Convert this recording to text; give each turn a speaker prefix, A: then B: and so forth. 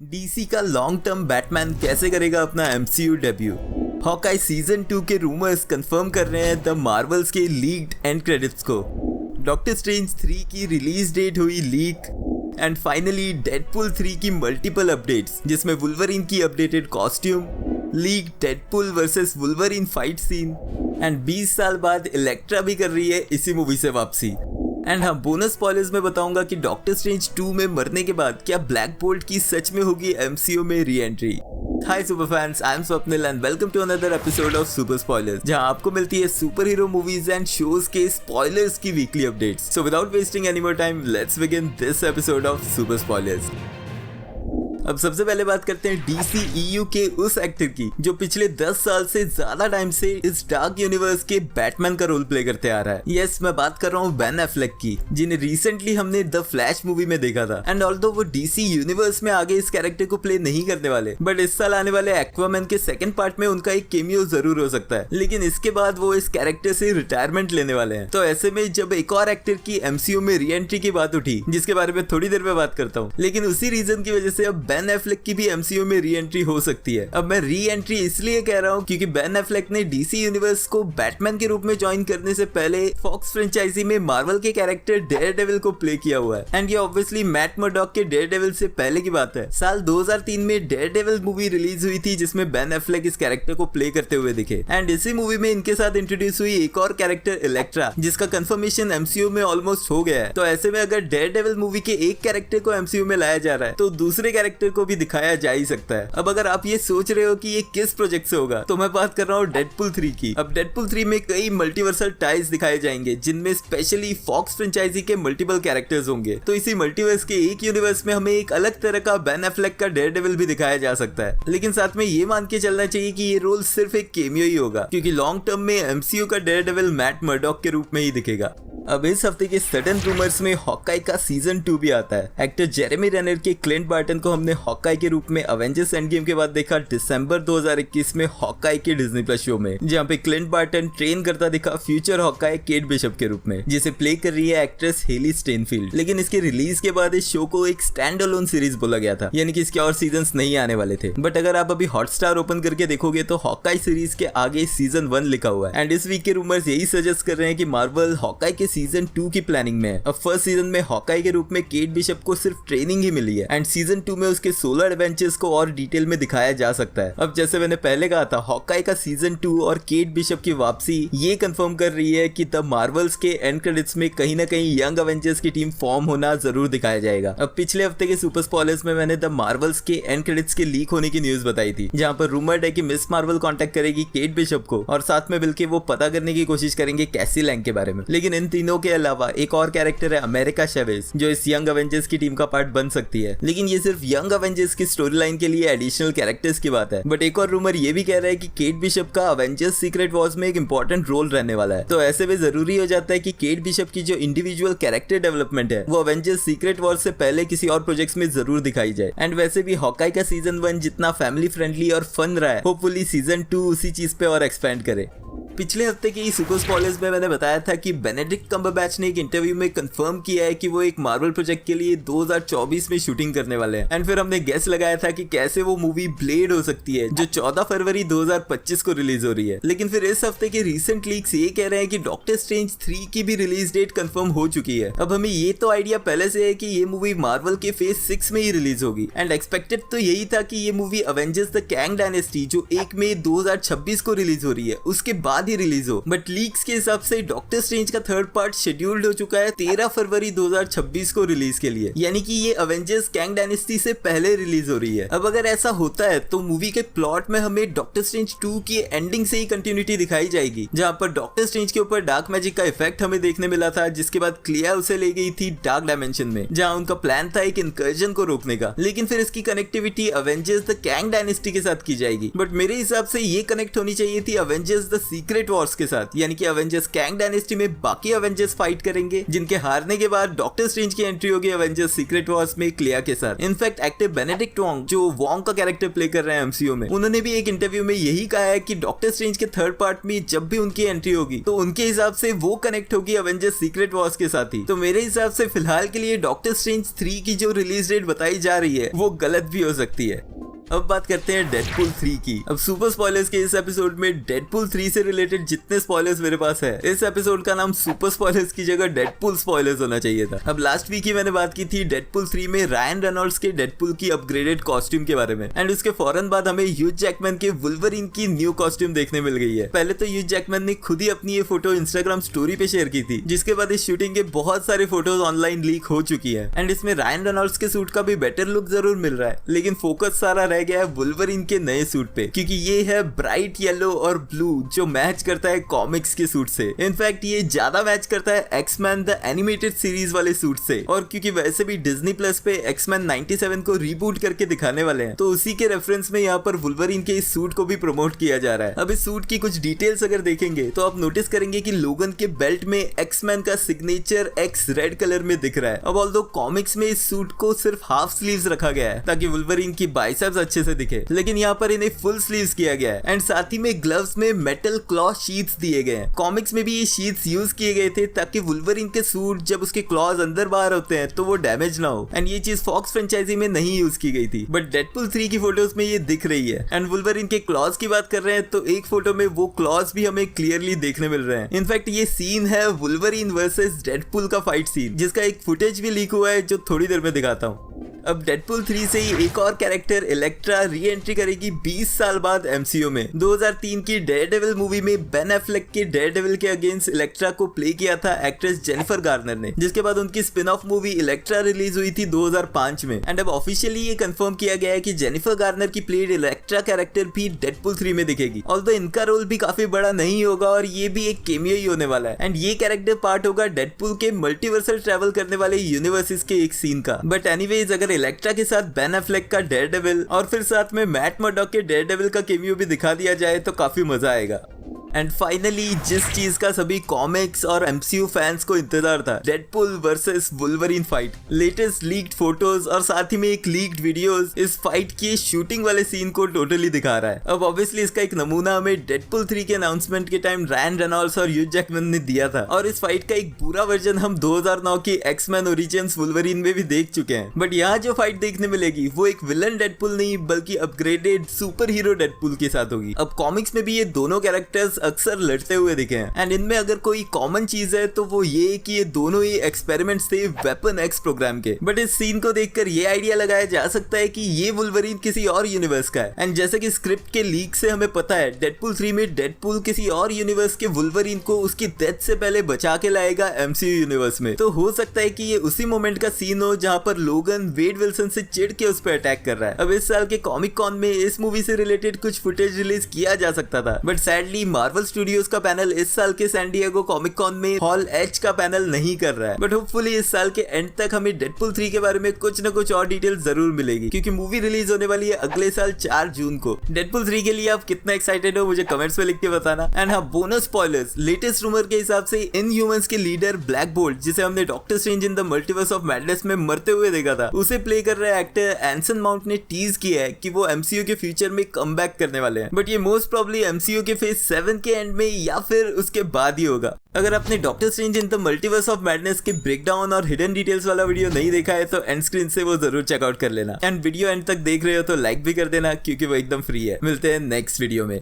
A: DC का long term Batman कैसे करेगा अपना एमसीयू डेब्यू। हॉकाई सीजन 2 के रूमर्स कंफर्म कर रहे हैं द मार्वल्स के लीक्ड एंड क्रेडिट्स को। डॉक्टर स्ट्रेंज 3 की रिलीज डेट हुई लीक एंड फाइनली डेडपूल 3 की मल्टीपल अपडेट्स, जिसमें वुल्वरीन की updated costume, leak Deadpool versus Wolverine fight scene and 20 साल बाद इलेक्ट्रा भी कर रही है इसी मूवी से वापसी। एंड हाँ, बोनस स्पॉयलर्स में बताऊंगा कि डॉक्टर स्ट्रेंज 2 में मरने के बाद क्या ब्लैक बोल्ट की सच में होगी एमसीयू में re entry. Hi super fans, I am Swapnil and welcome to another episode of super spoilers, जहां आपको मिलती है super hero movies and shows के स्पॉयलर्स की weekly updates. So without wasting any more time, let's begin this episode of super spoilers. अब सबसे पहले बात करते हैं डीसीईयू के उस एक्टर की जो पिछले 10 साल से ज्यादा टाइम से इस डार्क यूनिवर्स के बैटमैन का रोल प्ले करते आ रहा है। यस, मैं बात कर रहा हूँ बेन एफ्लेक की, जिन्हें रिसेंटली हमने द फ्लैश मूवी में देखा था। एंड ऑल्दो वो डीसी यूनिवर्स में आगे इस कैरेक्टर को प्ले नहीं करने वाले, बट इस साल आने वाले एक्वामैन के सेकंड पार्ट में उनका एक केमियो जरूर हो सकता है, लेकिन इसके बाद वो इस कैरेक्टर से रिटायरमेंट लेने वाले हैं। तो ऐसे में जब एक और एक्टर की एमसीयू में री एंट्री की बात उठी, जिसके बारे में थोड़ी देर में बात करता हूँ, लेकिन उसी रीजन की वजह से अब बेन एफ्लेक की भी एमसीयू में री एंट्री हो सकती है। अब मैं री एंट्री इसलिए कह रहा हूँ क्योंकि बेन एफ्लेक ने डीसी यूनिवर्स को बैटमैन के रूप में ज्वाइन करने से पहले फॉक्स फ्रेंचाइजी में मार्वल के कैरेक्टर डेयरडेविल को प्ले किया हुआ है। एंड ये ऑब्वियसली मैट मर्डॉक के डेयरडेविल से पहले की बात है। साल 2003 में डेयरडेविल मूवी रिलीज हुई थी, जिसमें बेन एफ्लेक इस कैरेक्टर को प्ले करते हुए दिखे। एंड इसी मूवी में इनके साथ इंट्रोड्यूस हुई एक और कैरेक्टर इलेक्ट्रा, जिसका कंफर्मेशन एमसीयू में ऑलमोस्ट हो गया है। तो ऐसे में अगर डेयरडेविल मूवी के एक कैरेक्टर को एमसीयू में लाया जा रहा है, तो दूसरे कैरेक्टर को भी दिखाया जा ही सकता है। अब अगर आप ये सोच रहे हो कि ये किस प्रोजेक्ट से होगा, तो मैं बात कर रहा हूँ डेडपूल 3 की। अब डेडपूल 3 में कई मल्टीवर्सल टाइज दिखाए जाएंगे, जिनमें स्पेशली फॉक्स फ्रेंचाइजी के मल्टीपल कैरेक्टर्स होंगे। तो इसी मल्टीवर्स के एक यूनिवर्स में हमें एक अलग तरह का बेन एफ्लेक का डेयरडेविल भी दिखाया जा सकता है। लेकिन साथ में ये मान के चलना चाहिए कि ये रोल सिर्फ एक केमियो ही होगा, क्योंकि लॉन्ग टर्म में एमसीयू का डेयरडेविल मैट मर्डॉक के रूप में ही दिखेगा। अब इस हफ्ते के सडन रूमर्स में हॉकाई का सीजन 2 भी आता है। एक्टर जेरेमी रेनर के क्लिंट बार्टन को हमने हॉकाई के रूप में अवेंजर्स एंड गेम के बाद देखा दिसंबर 2021 में हॉकाई के डिज्नी प्लस शो में, जहां पे क्लिंट बार्टन ट्रेन करता दिखा फ्यूचर हॉकाई केट बिशप के रूप में, जिसे प्ले कर रही है एक्ट्रेस हेली स्टेनफील्ड। लेकिन इसके रिलीज के बाद इस शो को एक स्टैंड अलोन सीरीज बोला गया था, यानी कि इसके और सीजन नहीं आने वाले थे। बट अगर आप अभी हॉटस्टार ओपन करके देखोगे तो हॉकाई सीरीज के आगे सीजन 1 लिखा हुआ है। एंड इस वीक के रूमर्स यही सजेस्ट कर रहे हैं कि मार्वल हॉकाई के सीजन 2 की प्लानिंग में है। अब फर्स्ट सीजन में हॉकाई के रूप में केट बिशप को सिर्फ ट्रेनिंग ही मिली है, एंड सीजन 2 में उसके सोलर एडवेंचर्स को और डिटेल में दिखाया जा सकता है। अब जैसे मैंने पहले कहा था, हॉकाई का सीजन 2 और केट बिशप की वापसी ये कंफर्म कर रही है कि द मार्वल्स के एंड क्रेडिट्स में कहीं ना कहीं यंग एवेंजर्स की टीम फॉर्म होना जरूर दिखाया जाएगा। अब पिछले हफ्ते के सुपर स्पॉयलर्स में मैंने द मार्वल्स के एंड क्रेडिट्स के लीक होने की न्यूज बताई थी, जहां पर रूमर्ड है कि मिस मार्वल कांटेक्ट करेगी केट बिशप को और साथ में मिलकर वो पता करने की कोशिश करेंगे कैसी लैंग के बारे में। लेकिन इन तीनों के अलावा एक और कैरेक्टर है अमेरिका शेवेज, जो इस यंग एवेंजर्स की टीम का पार्ट बन सकती है। लेकिन ये सिर्फ यंग एवेंजर्स की स्टोरी लाइन के लिए एडिशनल कैरेक्टर्स की बात है। बट एक और रूमर ये भी कह रहा है कि केट बिशप का अवेंजर्स सीक्रेट वॉर्स में एक इंपॉर्टेंट रोल रहने वाला है। तो ऐसे में जरूरी हो जाता है कि केट बिशप की जो इंडिविजुअल कैरेक्टर डेवलपमेंट है, वो अवेंजर्स सीक्रेट वॉर्स से पहले किसी और प्रोजेक्ट्स में जरूर दिखाई जाए। एंड वैसे भी हॉकाई का सीजन 1 जितना फैमिली फ्रेंडली और फन रहा है, होपफुली सीजन 2 उसी चीज पे और एक्सपेंड करे। पिछले हफ्ते के सुपर स्पॉयलर्स में मैंने बताया था कि बेनेडिक्ट कम्बरबैच ने एक इंटरव्यू में कंफर्म किया है कि वो एक मार्वल प्रोजेक्ट के लिए 2024 में शूटिंग करने वाले हैं। एंड फिर हमने गेस लगाया था कि कैसे वो मूवी ब्लेड हो सकती है, जो 14 फरवरी 2025 को रिलीज हो रही है। लेकिन फिर इस हफ्ते के रीसेंट लीक्स ये कह रहे हैं कि डॉक्टर स्ट्रेंज 3 की भी रिलीज डेट कंफर्म हो चुकी है। अब हमें ये तो आइडिया पहले से है कि ये मूवी मार्वल के फेज 6 में ही रिलीज होगी। एंड एक्सपेक्टेड तो यही था कि ये movie Avengers the Kang dynasty, जो 1 मई 2026 को रिलीज हो रही है, उसके बाद ही रिलीज हो। बट लीक्स के हिसाब से डॉक्टर स्ट्रेंज का थर्ड पार्ट शेड्यूल्ड हो चुका है 13 फरवरी 2026 को रिलीज के लिए, यानी कि ये अवेंजर्स कैंग डायनेस्टी से पहले रिलीज हो रही है। अब अगर ऐसा होता है तो मूवी के प्लॉट में हमें डॉक्टर स्ट्रेंज 2 की एंडिंग से ही कंटिन्यूटी दिखाई जाएगी, जहां पर डॉक्टर स्ट्रेंज के ऊपर डार्क मैजिक का इफेक्ट हमें देखने मिला था, जिसके बाद क्लिया उसे ले गई थी डार्क डायमेंशन में, जहां उनका प्लान था एक इनकर्जन को रोकने का। लेकिन फिर इसकी connectivity Avengers the Kang dynasty के साथ की जाएगी। बट मेरे हिसाब से ये कनेक्ट होनी चाहिए थी Avengers the secret secret Wars के साथ, यानी कि एवेंजर्स कैंग डायनेस्टी में बाकी एवेंजर्स फाइट करेंगे, जिनके हारने के बाद डॉक्टर स्ट्रेंज की एंट्री होगी एवेंजर्स सीक्रेट वॉर्स में क्लिया के साथ। इनफैक्ट एक्टर बेनेडिक्ट वॉन्ग जो वॉन्ग का कैरेक्टर प्ले कर रहे हैं एमसीयू में, उन्होंने भी एक इंटरव्यू में यही कहा है कि डॉक्टर स्ट्रेंज के थर्ड पार्ट में जब भी उनकी एंट्री होगी तो उनके हिसाब से वो कनेक्ट होगी एवेंजर्स सीक्रेट वॉर्स के साथ ही। तो मेरे हिसाब से फिलहाल के लिए डॉक्टर स्ट्रेंज 3 की जो रिलीज डेट बताई जा रही है वो गलत भी हो सकती है। अब बात करते हैं डेडपूल 3 की। अब सुपर स्पॉयलर्स के इस एपिसोड में डेडपूल 3 से रिलेटेड जितने स्पॉयलर्स मेरे पास है, इस एपिसोड का नाम सुपर स्पॉयलर्स की जगह डेडपूल स्पॉयलर्स होना चाहिए था। अब लास्ट वीक ही मैंने बात की थी डेडपूल 3 में रायन रेनॉल्ड्स के डेडपूल की अपग्रेडेड कॉस्ट्यूम के बारे में, एंड उसके फौरन बाद हमें ह्यूज जैकमैन के वुल्वरीन की न्यू कॉस्ट्यूम देखने मिल गई है। पहले तो ह्यूज जैकमैन ने खुद ही अपनी ये फोटो इंस्टाग्राम स्टोरी पे शेयर की थी, जिसके बाद इस शूटिंग के बहुत सारे फोटोज ऑनलाइन लीक हो चुकी है, एंड इसमें रायन रेनॉल्ड्स के सूट का भी बेटर लुक जरूर मिल रहा है, लेकिन फोकस सारा रह गया है वुल्वरीन के नए सूट पे, क्योंकि ये है ब्राइट येलो और ब्लू जो मैच करता है कॉमिक्स के सूट से। इनफैक्ट ये ज्यादा मैच करता है एक्समैन द एनिमेटेड सीरीज वाले सूट से, और क्योंकि वैसे भी डिज्नी प्लस पे एक्समैन 97 को रीबूट करके दिखाने वाले हैं, तो उसी के रेफरेंस में यहाँ पर वुल्वरीन के इस सूट को भी प्रमोट किया जा रहा है। अब इस सूट की कुछ डिटेल्स अगर देखेंगे तो आप नोटिस करेंगे कि लोगन के बेल्ट में एक्समैन का सिग्नेचर एक्स रेड कलर में दिख रहा है। अब ऑल्दो कॉमिक्स में इस सूट को सिर्फ हाफ स्लीव्स रखा गया है ताकि वुल्वरीन की बाइसेप्स अच्छे से दिखे, लेकिन यहाँ पर इन्हें फुल स्लीव्स किया गया है, एंड साथ ही में ग्लव्स में मेटल क्लॉ शीट्स दिए गए हैं। कॉमिक्स में भी ये शीट्स यूज किए गए थे ताकि वुल्वरीन के सूट जब उसके क्लॉज अंदर बाहर होते हैं तो वो डैमेज ना हो, एंड ये चीज फॉक्स फ्रेंचाइजी में नहीं यूज की गई थी, बट डेडपूल 3 की फोटोज में ये दिख रही है। एंड वुल्वरीन के क्लॉज की बात कर रहे हैं तो एक फोटो में वो क्लॉज भी हमें क्लियरली देखने मिल रहे हैं। इनफैक्ट ये सीन है वुल्वरीन वर्सेस डेडपूल का फाइट सीन, जिसका एक फुटेज भी लीक हुआ है जो थोड़ी देर में दिखाता हूँ। अब डेडपूल 3 से ही एक और कैरेक्टर इलेक्ट्रा री एंट्री करेगी 20 साल बाद एमसीयू में। 2003 की डेयरडेविल मूवी में बेन एफ्लेक के डेयरडेविल के अगेंस्ट इलेक्ट्रा को प्ले किया था एक्ट्रेस जेनिफर गार्नर ने, जिसके बाद उनकी spin off movie Electra release हुई थी 2005 में, एंड अब ऑफिशियली ये कंफर्म किया गया है कि जेनिफर गार्नर की प्लेड इलेक्ट्रा कैरेक्टर भी डेडपूल 3 में दिखेगी। ऑल्दो इनका रोल भी काफी बड़ा नहीं होगा और ये भी एक केमियो ही होने वाला है, एंड ये कैरेक्टर पार्ट होगा डेडपूल के मल्टीवर्सल ट्रैवल करने वाले यूनिवर्सेस के एक सीन का। बट एनीवेज अगर इलेक्ट्रा के साथ बेन एफ्लेक का डेयरडेविल और फिर साथ में मैट मर्डॉक के डेयरडेविल का केमियो भी दिखा दिया जाए तो काफी मजा आएगा। एंड फाइनली जिस चीज का सभी कॉमिक्स और एमसीयू फैंस को इंतजार था, Deadpool versus Wolverine fight, latest leaked photos और साथ ही में एक लीक्ड वीडियोस इस फाइट की शूटिंग वाले सीन को टोटली दिखा रहा है। अब ऑब्वियसली इसका एक नमूना हमें डेडपूल 3 के अनाउंसमेंट के टाइम रायन रेनॉल्ड्स और ह्यूज जैकमैन ने दिया था, और इस फाइट का एक पूरा वर्जन हम 2009 की एक्समैन ओरिजिन्स वुल्वरीन में भी देख चुके हैं। बट यहाँ जो फाइट देखने मिलेगी वो एक विलन डेडपूल नहीं बल्कि अपग्रेडेड सुपर हीरो डेडपूल के साथ होगी। अब कॉमिक्स में भी ये दोनों कैरेक्टर्स अक्सर लड़ते हुए दिखे हैं, एंड इनमें अगर कोई कॉमन चीज है तो वो ये कि ये दोनों ही एक्सपेरिमेंट्स थे वेपन एक्स प्रोग्राम के। बट इस सीन को देखकर ये आइडिया लगाया जा सकता है कि ये वुल्वरीन किसी और यूनिवर्स का है, एंड जैसे कि स्क्रिप्ट के लीक से हमें पता है डेडपूल 3 में डेडपूल किसी और यूनिवर्स के वुल्वरीन को उसकी डेथ से पहले बचा के लाएगा एमसीयू यूनिवर्स में। तो हो सकता है कि ये उसी मोमेंट का सीन हो जहां पर लोगन वेड विल्सन से चिढ़ के उस पर अटैक कर रहा है। अब इस साल के कॉमिक कॉन में इस मूवी से रिलेटेड कुछ फुटेज रिलीज किया जा सकता था, बट सैडली मार्वल स्टूडियोज का पैनल इस साल के सैन डिएगो कॉमिक कॉन में हॉल एच का पैनल नहीं कर रहा है। बट होपफुली इस साल के एंड तक हमें डेडपूल 3 के बारे में कुछ न कुछ और डिटेल जरूर मिलेगी, क्योंकि मूवी रिलीज होने वाली है अगले साल 4 जून को। डेडपूल 3 के लिए आप कितना एक्साइटेड हो मुझे कमेंट्स में लिख के बताना। एंड हाँ, बोनस स्पॉयलर्स, लेटेस्ट रूमर के हिसाब से इनह्यूमंस के लीडर ब्लैक बोल्ट, जिसे हमने doctor strange in the multiverse of madness में मरते हुए देखा था, उसे प्ले कर रहे एक्टर एंसन माउंट ने टीज किया है कि वो एमसीयू के फ्यूचर में कमबैक करने वाले हैं। बट ये मोस्ट प्रोबब्ली एमसीयू के फेज 7 के एंड में या फिर उसके बाद ही होगा। अगर आपने doctor strange in the multiverse of madness के ब्रेकडाउन और हिडन डिटेल्स वाला वीडियो नहीं देखा है तो एंड स्क्रीन से वो जरूर चेकआउट कर लेना, एंड वीडियो एंड तक देख रहे हो तो लाइक भी कर देना क्योंकि वो एकदम फ्री है। मिलते हैं नेक्स्ट वीडियो में।